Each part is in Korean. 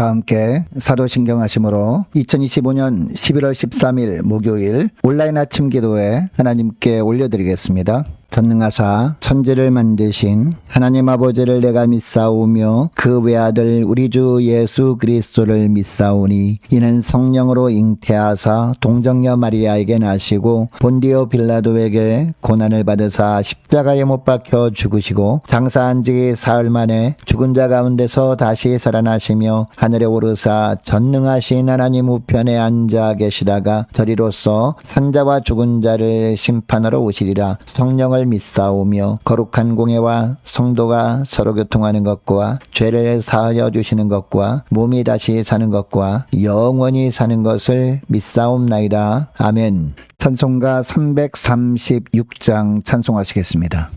다 함께 사도신경 하심으로 2025년 11월 13일 목요일 온라인 아침 기도에 하나님께 올려드리겠습니다. 전능하사 천지를 만드신 하나님 아버지를 내가 믿사오며 그 외아들 우리 주 예수 그리스도를 믿사오니 이는 성령으로 잉태하사 동정녀 마리아에게 나시고 본디오 빌라도에게 고난을 받으사 십자가에 못 박혀 죽으시고 장사한 지 사흘 만에 죽은 자 가운데서 다시 살아나시며 하늘에 오르사 전능하신 하나님 우편에 앉아 계시다가 저리로서 산자와 죽은 자를 심판하러 오시리라. 성령을 믿사오며 거룩한 공예와 성도가 서로 교통하는 것과 죄를 사하여 주시는 것과 몸이 다시 사는 것과 영원히 사는 것을 믿사옵나이다. 아멘. 찬송가 336장 찬송하시겠습니다.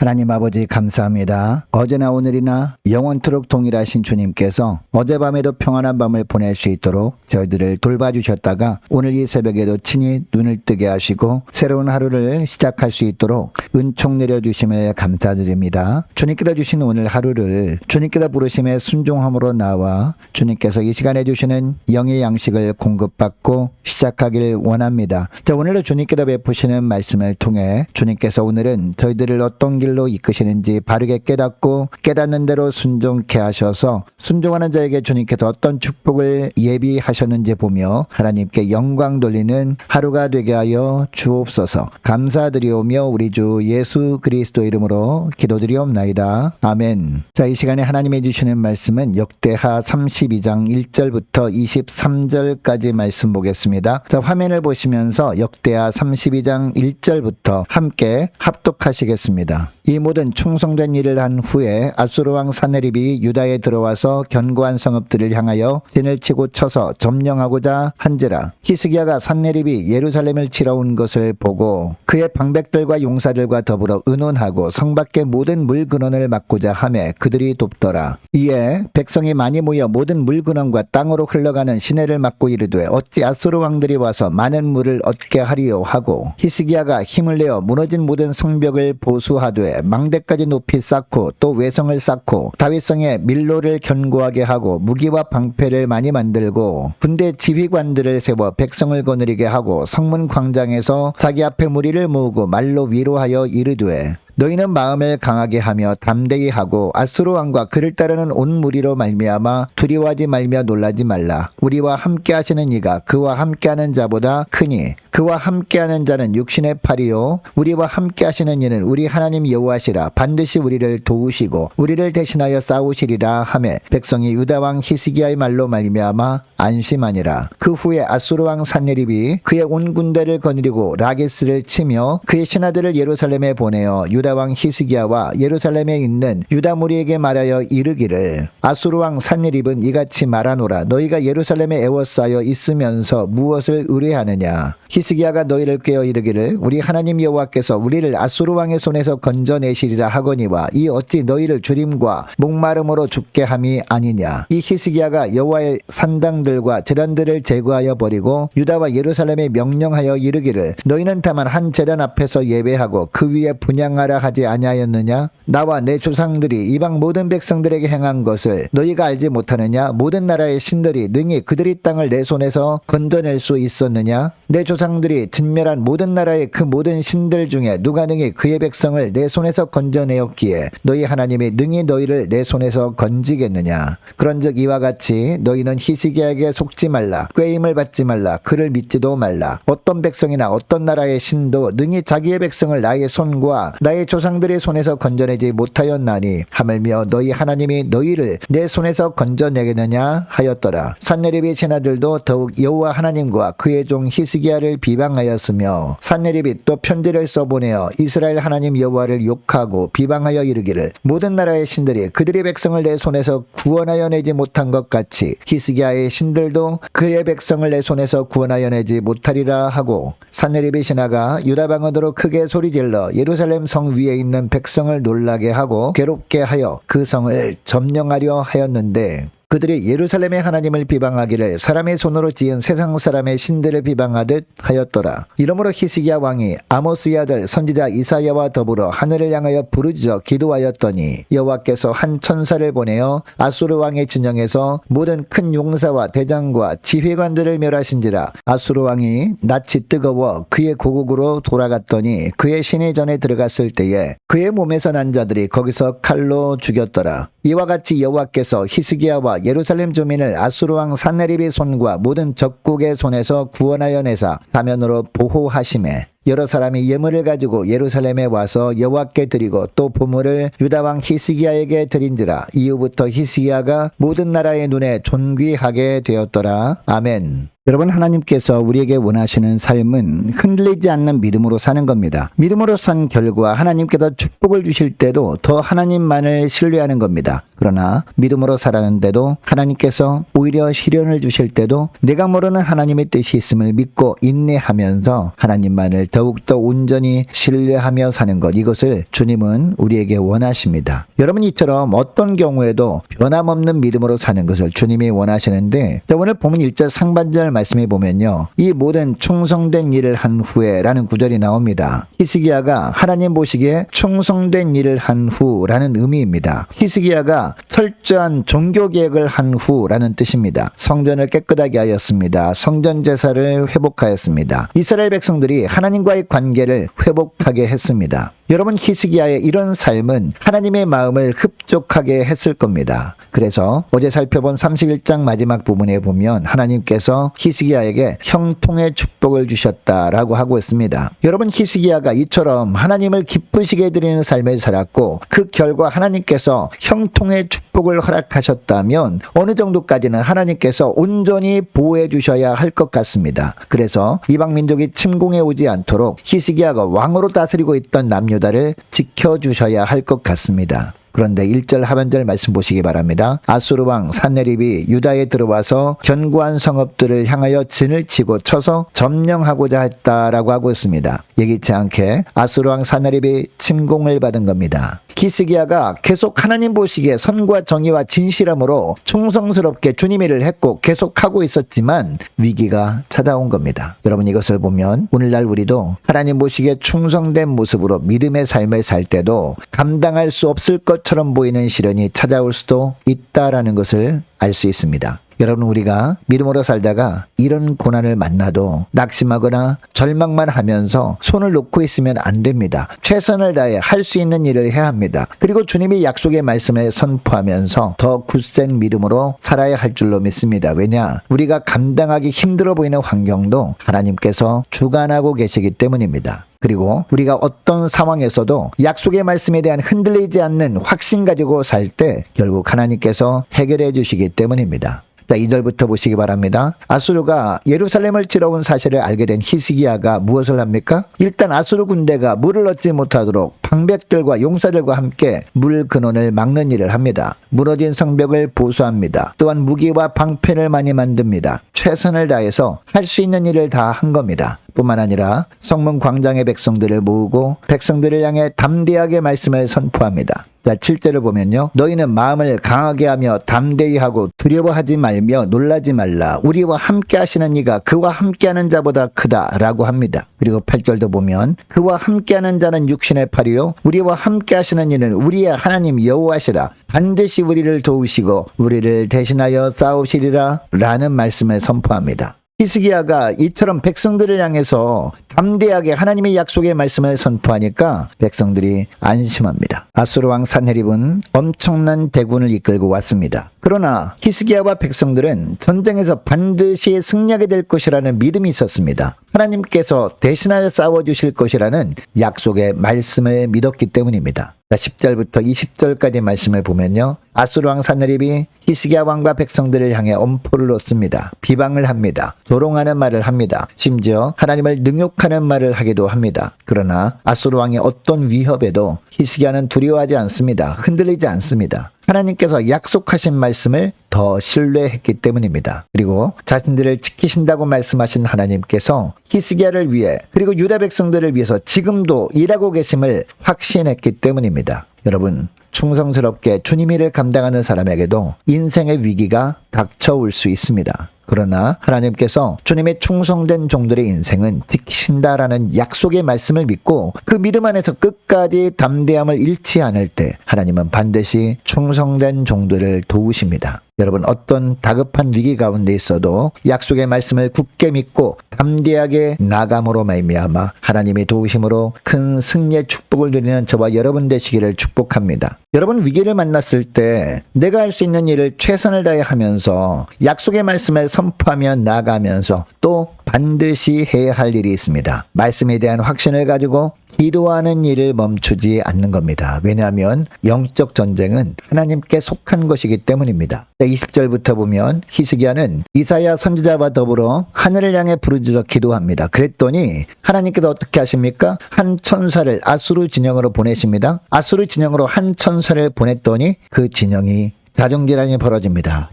하나님 아버지 감사합니다. 어제나 오늘이나 영원토록 동일하신 주님께서 어젯밤에도 평안한 밤을 보낼 수 있도록 저희들을 돌봐주셨다가 오늘 이 새벽에도 친히 눈을 뜨게 하시고 새로운 하루를 시작할 수 있도록 은총 내려주심을 감사드립니다. 주님께서 주신 오늘 하루를 주님께서 부르심에 순종함으로 나와 주님께서 이 시간에 주시는 영의 양식을 공급받고 시작하길 원합니다. 자, 오늘도 주님께서 베푸시는 말씀을 통해 주님께서 오늘은 저희들을 어떤 길로 이끄시는지 바르게 깨닫고 깨닫는 대로 순종케 하셔서 순종하는 자에게 주님께서 어떤 축복을 예비하셨는지 보며 하나님께 영광 돌리는 하루가 되게 하여 주옵소서. 감사드리오며 우리 주 예수 그리스도 이름으로 기도드리옵나이다. 아멘. 자, 이 시간에 하나님이 주시는 말씀은 역대하 32장 1절부터 23절까지 말씀 보겠습니다. 자, 화면을 보시면서 역대하 32장 1절부터 함께 합독하시겠습니다. 이 모든 충성된 일을 한 후에 아수르 왕 산헤립이 유다에 들어와서 견고한 성읍들을 향하여 진을 치고 쳐서 점령하고자 한지라. 히스기야가 산헤립이 예루살렘을 치러 온 것을 보고 그의 방백들과 용사들과 더불어 의논하고 성 밖의 모든 물 근원을 막고자 하매 그들이 돕더라. 이에 백성이 많이 모여 모든 물 근원과 땅으로 흘러가는 시내를 막고 이르되 어찌 아수르 왕들이 와서 많은 물을 얻게 하리요 하고 히스기야가 힘을 내어 무너진 모든 성벽을 보수하되 망대까지 높이 쌓고 또 외성을 쌓고 다윗성에 밀로를 견고하게 하고 무기와 방패를 많이 만들고 군대 지휘관들을 세워 백성을 거느리게 하고 성문 광장에서 자기 앞에 무리를 모으고 말로 위로하여 이르되 너희는 마음을 강하게 하며 담대히 하고 아수르 왕과 그를 따르는 온 무리로 말미암아 두려워하지 말며 놀라지 말라. 우리와 함께 하시는 이가 그와 함께하는 자보다 크니 그와 함께하는 자는 육신의 팔이요 우리와 함께 하시는 이는 우리 하나님 여호와시라. 반드시 우리를 도우시고 우리를 대신하여 싸우시리라 하매 백성이 유다 왕 히스기야의 말로 말미암아 안심하니라. 그 후에 아수르 왕 산헤립이 그의 온 군대를 거느리고 라게스를 치며 그의 신하들을 예루살렘에 보내어 유다 왕 히스기야와 예루살렘에 있는 유다 무리에게 말하여 이르기를 아수르 왕 산헤립은 이같이 말하노라. 너희가 예루살렘에 에워싸여 있으면서 무엇을 의뢰하느냐. 히스기야가 너희를 꾀어 이르기를 우리 하나님 여호와께서 우리를 아수르 왕의 손에서 건져내시리라 하거니와 이 어찌 너희를 주림과 목마름으로 죽게 함이 아니냐. 이 히스기야가 여호와의 산당들과 제단들을 제거하여 버리고 유다와 예루살렘에 명령하여 이르기를 너희는 다만 한 제단 앞에서 예배하고 그 위에 분향하라 하지 아니하였느냐. 나와 내 조상들이 이방 모든 백성들에게 행한 것을 너희가 알지 못하느냐. 모든 나라의 신들이 능히 그들의 땅을 내 손에서 건져낼 수 있었느냐. 내 조상들이 진멸한 모든 나라의 그 모든 신들 중에 누가 능히 그의 백성을 내 손에서 건져내었기에 너희 하나님이 능히 너희를 내 손에서 건지겠느냐. 그런즉 이와 같이 너희는 히스기야에게 속지 말라. 꾀임을 받지 말라. 그를 믿지도 말라. 어떤 백성이나 어떤 나라의 신도 능히 자기의 백성을 나의 손과 나의 조상들의 손에서 건져내지 못하였나니 하물며 너희 하나님이 너희를 내 손에서 건져내겠느냐 하였더라. 산헤립의 신하들도 더욱 여호와 하나님과 그의 종 히스기야를 비방하였으며 산헤립이 또 편지를 써보내어 이스라엘 하나님 여호와를 욕하고 비방하여 이르기를 모든 나라의 신들이 그들의 백성을 내 손에서 구원하여 내지 못한 것 같이 히스기야의 신들도 그의 백성을 내 손에서 구원하여 내지 못하리라 하고 산헤립의 신하가 유다 방언으로 크게 소리질러 예루살렘 성 위에 있는 백성을 놀라게 하고 괴롭게 하여 그 성을 점령하려 하였는데 그들이 예루살렘의 하나님을 비방하기를 사람의 손으로 지은 세상 사람의 신들을 비방하듯 하였더라. 이러므로 히스기야 왕이 아모스의 아들 선지자 이사야와 더불어 하늘을 향하여 부르짖어 기도하였더니 여호와께서 한 천사를 보내어 아수르 왕의 진영에서 모든 큰 용사와 대장과 지휘관들을 멸하신지라. 아수르 왕이 낯이 뜨거워 그의 고국으로 돌아갔더니 그의 시내 전에 들어갔을 때에 그의 몸에서 난 자들이 거기서 칼로 죽였더라. 이와 같이 여호와께서 히스기야와 예루살렘 주민을 아수르 왕 산헤립의 손과 모든 적국의 손에서 구원하여 내사 사면으로 보호하시매 여러 사람이 예물을 가지고 예루살렘에 와서 여호와께 드리고 또 보물을 유다 왕 히스기야에게 드린지라. 이후부터 히스기야가 모든 나라의 눈에 존귀하게 되었더라. 아멘. 여러분, 하나님께서 우리에게 원하시는 삶은 흔들리지 않는 믿음으로 사는 겁니다. 믿음으로 산 결과 하나님께서 축복을 주실 때도 더 하나님만을 신뢰하는 겁니다. 그러나 믿음으로 살았는데도 하나님께서 오히려 시련을 주실 때도 내가 모르는 하나님의 뜻이 있음을 믿고 인내하면서 하나님만을 더욱더 온전히 신뢰하며 사는 것, 이것을 주님은 우리에게 원하십니다. 여러분, 이처럼 어떤 경우에도 변함없는 믿음으로 사는 것을 주님이 원하시는데, 오늘 보면 1절 상반절 말씀해 보면요, 이 모든 충성된 일을 한 후에 라는 구절이 나옵니다. 히스기야가 하나님 보시기에 충성된 일을 한 후라는 의미입니다. 히스기야가 철저한 종교 개혁을 한 후라는 뜻입니다. 성전을 깨끗하게 하였습니다. 성전 제사를 회복하였습니다. 이스라엘 백성들이 하나님과의 관계를 회복하게 했습니다. 여러분, 히스기야의 이런 삶은 하나님의 마음을 흡족하게 했을 겁니다. 그래서 어제 살펴본 31장 마지막 부분에 보면 하나님께서 히스기야에게 형통의 축복을 주셨다라고 하고 있습니다. 여러분, 히스기야가 이처럼 하나님을 기쁘시게 해드리는 삶을 살았고 그 결과 하나님께서 형통의 축복을 허락하셨다면 어느 정도까지는 하나님께서 온전히 보호해 주셔야 할 것 같습니다. 그래서 이방 민족이 침공해 오지 않도록 히스기야가 왕으로 다스리고 있던 남유다를 지켜주셔야 할 것 같습니다. 그런데 1절 하반절 말씀 보시기 바랍니다. 아수르 왕 산헤립이 유다에 들어와서 견고한 성읍들을 향하여 진을 치고 쳐서 점령하고자 했다라고 하고 있습니다. 예기치 않게 아수르 왕 산헤립이 침공을 받은 겁니다. 히스기야가 계속 하나님 보시기에 선과 정의와 진실함으로 충성스럽게 주님의 일을 했고 계속하고 있었지만 위기가 찾아온 겁니다. 여러분, 이것을 보면 오늘날 우리도 하나님 보시기에 충성된 모습으로 믿음의 삶을 살 때도 감당할 수 없을 것처럼 보이는 시련이 찾아올 수도 있다라는 것을 알 수 있습니다. 여러분, 우리가 믿음으로 살다가 이런 고난을 만나도 낙심하거나 절망만 하면서 손을 놓고 있으면 안 됩니다. 최선을 다해 할 수 있는 일을 해야 합니다. 그리고 주님이 약속의 말씀을 선포하면서 더 굳센 믿음으로 살아야 할 줄로 믿습니다. 왜냐? 우리가 감당하기 힘들어 보이는 환경도 하나님께서 주관하고 계시기 때문입니다. 그리고 우리가 어떤 상황에서도 약속의 말씀에 대한 흔들리지 않는 확신 가지고 살 때 결국 하나님께서 해결해 주시기 때문입니다. 자, 2절부터 보시기 바랍니다. 아수르가 예루살렘을 치러온 사실을 알게 된 히스기야가 무엇을 합니까? 일단 아수르 군대가 물을 얻지 못하도록 방백들과 용사들과 함께 물 근원을 막는 일을 합니다. 무너진 성벽을 보수합니다. 또한 무기와 방패를 많이 만듭니다. 최선을 다해서 할 수 있는 일을 다 한 겁니다. 뿐만 아니라 성문 광장의 백성들을 모으고 백성들을 향해 담대하게 말씀을 선포합니다. 자, 7절을 보면요. 너희는 마음을 강하게 하며 담대히 하고 두려워하지 말며 놀라지 말라. 우리와 함께 하시는 이가 그와 함께하는 자보다 크다라고 합니다. 그리고 8절도 보면 그와 함께하는 자는 육신의 팔이요 우리와 함께 하시는 이는 우리의 하나님 여호와시라. 반드시 우리를 도우시고 우리를 대신하여 싸우시리라 라는 말씀을 선포합니다. 히스기야가 이처럼 백성들을 향해서 담대하게 하나님의 약속의 말씀을 선포하니까 백성들이 안심합니다. 아수르 왕 산헤립은 엄청난 대군을 이끌고 왔습니다. 그러나 히스기야와 백성들은 전쟁에서 반드시 승리하게 될 것이라는 믿음이 있었습니다. 하나님께서 대신하여 싸워주실 것이라는 약속의 말씀을 믿었기 때문입니다. 10절부터 20절까지 말씀을 보면요. 아수르 왕 산헤립이 히스기야 왕과 백성들을 향해 엄포를 놓습니다. 비방을 합니다. 조롱하는 말을 합니다. 심지어 하나님을 능욕하는 말을 하기도 합니다. 그러나 아수르 왕의 어떤 위협에도 히스기야는 두려워하지 않습니다. 흔들리지 않습니다. 하나님께서 약속하신 말씀을 더 신뢰했기 때문입니다. 그리고 자신들을 지키신다고 말씀하신 하나님께서 히스기야를 위해 그리고 유다 백성들을 위해서 지금도 일하고 계심을 확신했기 때문입니다. 여러분, 충성스럽게 주님 일을 감당하는 사람에게도 인생의 위기가 닥쳐올 수 있습니다. 그러나 하나님께서 주님의 충성된 종들의 인생은 지키신다라는 약속의 말씀을 믿고 그 믿음 안에서 끝까지 담대함을 잃지 않을 때 하나님은 반드시 충성된 종들을 도우십니다. 여러분, 어떤 다급한 위기 가운데 있어도 약속의 말씀을 굳게 믿고 담대하게 나감으로 말미암아 하나님의 도우심으로 큰 승리의 축복을 누리는 저와 여러분 되시기를 축복합니다. 여러분, 위기를 만났을 때 내가 할 수 있는 일을 최선을 다해 하면서 약속의 말씀을 선포하며 나아가면서 또 반드시 해야 할 일이 있습니다. 말씀에 대한 확신을 가지고 기도하는 일을 멈추지 않는 겁니다. 왜냐하면 영적 전쟁은 하나님께 속한 것이기 때문입니다. 20절부터 보면 히스기야는 이사야 선지자와 더불어 하늘을 향해 부르짖어 기도합니다. 그랬더니 하나님께서 어떻게 하십니까? 한 천사를 아수르 진영으로 보내십니다. 아수르 진영으로 한 천사를 보냈더니 그 진영이 자중질환이 벌어집니다.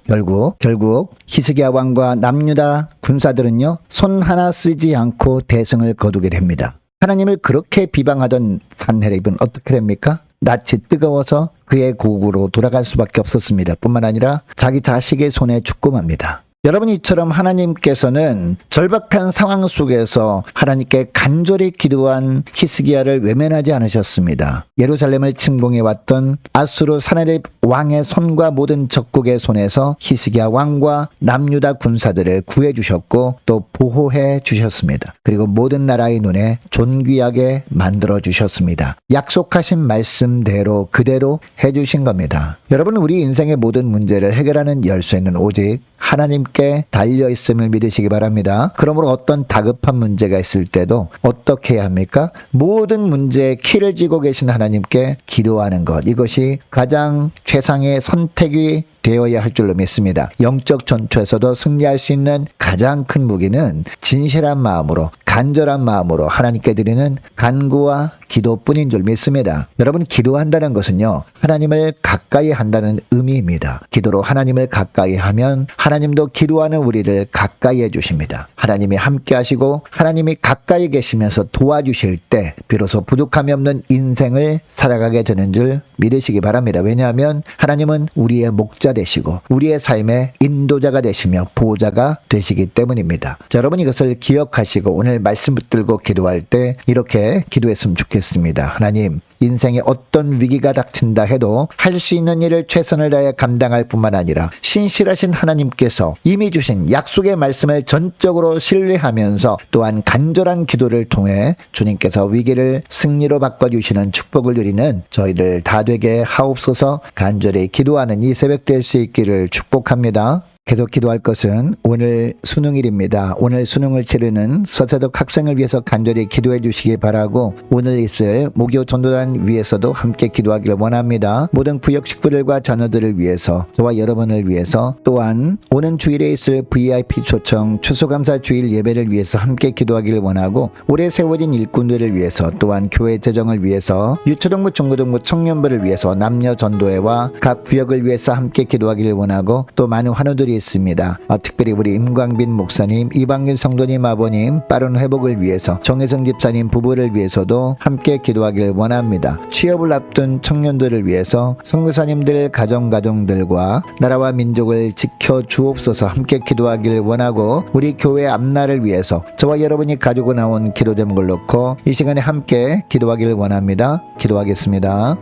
결국 히스기야 왕과 남유다 군사들은요, 손 하나 쓰지 않고 대승을 거두게 됩니다. 하나님을 그렇게 비방하던 산헤립은 어떻게 됩니까? 낯이 뜨거워서 그의 고국으로 돌아갈 수밖에 없었습니다. 뿐만 아니라 자기 자식의 손에 죽고 맙니다. 여러분, 이처럼 하나님께서는 절박한 상황 속에서 하나님께 간절히 기도한 히스기야를 외면하지 않으셨습니다. 예루살렘을 침공해왔던 아수르 산헤립 왕의 손과 모든 적국의 손에서 히스기야 왕과 남유다 군사들을 구해주셨고 또 보호해 주셨습니다. 그리고 모든 나라의 눈에 존귀하게 만들어 주셨습니다. 약속하신 말씀대로 그대로 해주신 겁니다. 여러분, 우리 인생의 모든 문제를 해결하는 열쇠는 오직 하나님께 달려있음을 믿으시기 바랍니다. 그러므로 어떤 다급한 문제가 있을 때도 어떻게 해야 합니까? 모든 문제에 키를 쥐고 계신 하나님께 기도하는 것, 이것이 가장 최상의 선택이 되어야 할 줄로 믿습니다. 영적 전투에서도 승리할 수 있는 가장 큰 무기는 진실한 마음으로, 간절한 마음으로 하나님께 드리는 간구와 기도뿐인 줄 믿습니다. 여러분, 기도한다는 것은요, 하나님을 가까이 한다는 의미입니다. 기도로 하나님을 가까이 하면 하나님도 기도하는 우리를 가까이 해주십니다. 하나님이 함께 하시고 하나님이 가까이 계시면서 도와주실 때 비로소 부족함이 없는 인생을 살아가게 되는 줄 믿으시기 바랍니다. 왜냐하면 하나님은 우리의 목자 되시고 우리의 삶의 인도자가 되시며 보호자가 되시기 때문입니다. 자, 여러분, 이것을 기억하시고 오늘 말씀 붙들고 기도할 때 이렇게 기도했으면 좋겠습니다. 좋겠습니다. 하나님, 인생에 어떤 위기가 닥친다 해도 할 수 있는 일을 최선을 다해 감당할 뿐만 아니라 신실하신 하나님께서 이미 주신 약속의 말씀을 전적으로 신뢰하면서 또한 간절한 기도를 통해 주님께서 위기를 승리로 바꿔주시는 축복을 누리는 저희들 다 되게 하옵소서. 간절히 기도하는 이 새벽 될 수 있기를 축복합니다. 계속 기도할 것은 오늘 수능일입니다. 오늘 수능을 치르는 서세덕 학생을 위해서 간절히 기도해 주시기 바라고, 오늘 있을 목요 전도단 위해서도 함께 기도하기를 원합니다. 모든 구역 식구들과 자녀들을 위해서, 저와 여러분을 위해서, 또한 오는 주일에 있을 VIP 초청 추수감사 주일 예배를 위해서 함께 기도하기를 원하고, 올해 세워진 일꾼들을 위해서, 또한 교회 재정을 위해서, 유초등부 중고등부 청년부를 위해서, 남녀 전도회와 각 구역을 위해서 함께 기도하기를 원하고, 또 많은 환우들이 있습니다. 특별히 우리 임광빈 목사님, 이방균 성도님 아버님 빠른 회복을 위해서, 정혜성 집사님 부부를 위해서도 함께 기도하길 원합니다. 취업을 앞둔 청년들을 위해서 선교사님들 가정들과 나라와 민족을 지켜 주옵소서 함께 기도하길 원하고, 우리 교회 앞날을 위해서 저와 여러분이 가지고 나온 기도 제목을 놓고 이 시간에 함께 기도하길 원합니다. 기도하겠습니다.